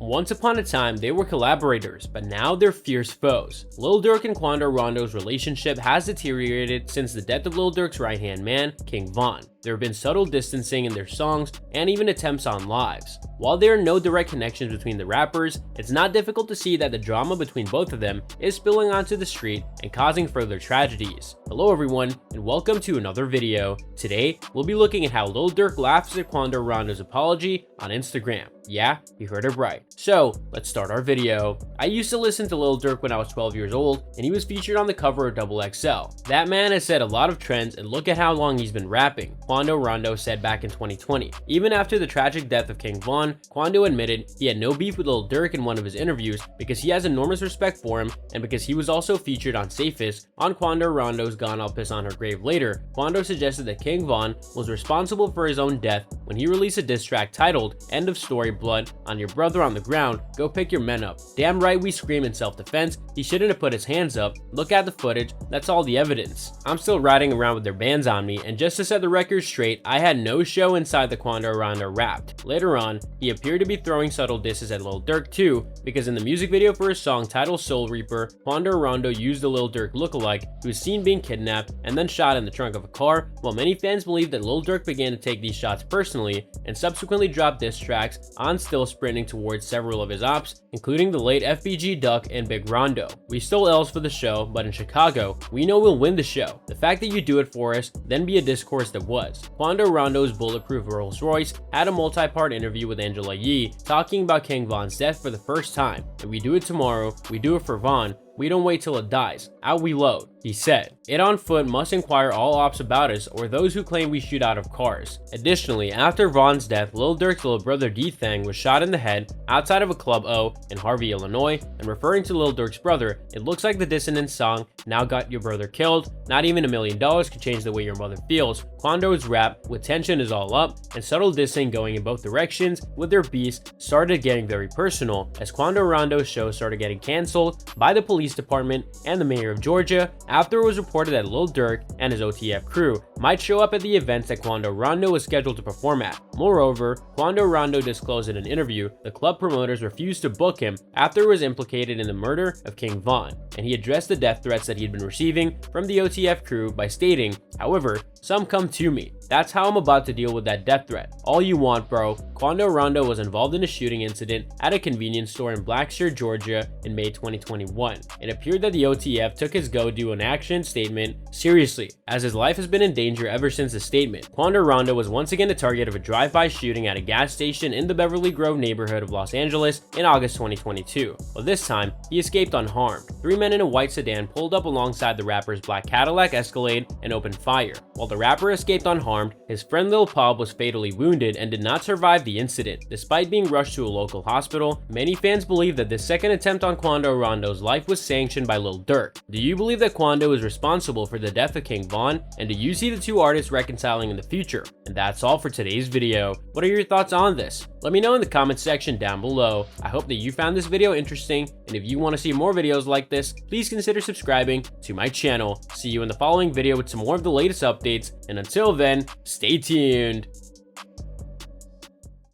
Once upon a time, they were collaborators, but now they're fierce foes. Lil Durk and Quando Rondo's relationship has deteriorated since the death of Lil Durk's right-hand man, King Von. There have been subtle distancing in their songs and even attempts on lives. While there are no direct connections between the rappers, it's not difficult to see that the drama between both of them is spilling onto the street and causing further tragedies. Hello everyone, and welcome to another video. Today, we'll be looking at how Lil Durk laughs at Quando Rondo's apology on Instagram. Yeah, you heard it right. So, let's start our video. I used to listen to Lil Durk when I was 12 years old, and he was featured on the cover of XXL. That man has set a lot of trends, and look at how long he's been rapping, Quando Rondo said back in 2020. Even after the tragic death of King Von, Quando admitted he had no beef with Lil Durk in one of his interviews because he has enormous respect for him, and because he was also featured on Safest on Quando Rondo's Gone I'll Piss on Her Grave Later. Quando suggested that King Von was responsible for his own death when he released a diss track titled End of Story Blood on Your Brother on the Ground, Go Pick Your Men Up. Damn right we scream in self-defense, he shouldn't have put his hands up. Look at the footage, that's all the evidence. I'm still riding around with their bands on me, and just to set the record straight, I had no show inside the Quando Rondo rapped. Later on, he appeared to be throwing subtle disses at Lil Durk too, because in the music video for his song titled Soul Reaper, Quando Rondo used a Lil Durk lookalike who was seen being kidnapped and then shot in the trunk of a car, while many fans believe that Lil Durk began to take these shots personally and subsequently dropped diss tracks on Still sprinting towards several of his ops, including the late FBG Duck and Big Rondo. We stole L's for the show, but in Chicago, we know we'll win the show. The fact that you do it for us, then be a discourse that was. Quando Rondo's bulletproof Rolls Royce had a multi-part interview with Angela Yee talking about King Von's death for the first time. And we do it tomorrow, we do it for Von. We don't wait till it dies. Out we load, he said. It on foot must inquire all ops about us or those who claim we shoot out of cars. Additionally, after Von's death, Lil Durk's little brother D-Thang was shot in the head outside of a Club O in Harvey, Illinois, and referring to Lil Durk's brother, it looks like the dissonant song, Now Got Your Brother Killed, Not Even $1 Million Could Change the Way Your Mother Feels. Quando's rap, with tension is all up, and subtle dissing going in both directions with their beefs started getting very personal, as Quando Rondo's show started getting cancelled by the police department and the mayor of Georgia after it was reported that Lil Durk and his OTF crew might show up at the events that Quando Rondo was scheduled to perform at. Moreover, Quando Rondo disclosed in an interview the club promoters refused to book him after he was implicated in the murder of King Von, and he addressed the death threats that he'd been receiving from the OTF crew by stating, "However, some come to me. That's how I'm about to deal with that death threat. All you want, bro." Quando Rondo was involved in a shooting incident at a convenience store in Blackshear, Georgia in May 2021. It appeared that the OTF took his go-do in action statement seriously, as his life has been in danger ever since the statement. Quando Rondo was once again the target of a drive-by shooting at a gas station in the Beverly Grove neighborhood of Los Angeles in August 2022. But this time, he escaped unharmed. Three men in a white sedan pulled up alongside the rapper's black Cadillac Escalade and opened fire. While the rapper escaped unharmed, his friend Lil Pub was fatally wounded and did not survive the incident. Despite being rushed to a local hospital, many fans believe that this second attempt on Quando Rondo's life was sanctioned by Lil Durk. Do you believe that Quando is responsible for the death of King Von? And do you see the two artists reconciling in the future? And that's all for today's video. What are your thoughts on this? Let me know in the comments section down below. I hope that you found this video interesting, and if you want to see more videos like this, please consider subscribing to my channel. See you in the following video with some more of the latest updates, and until then, stay tuned.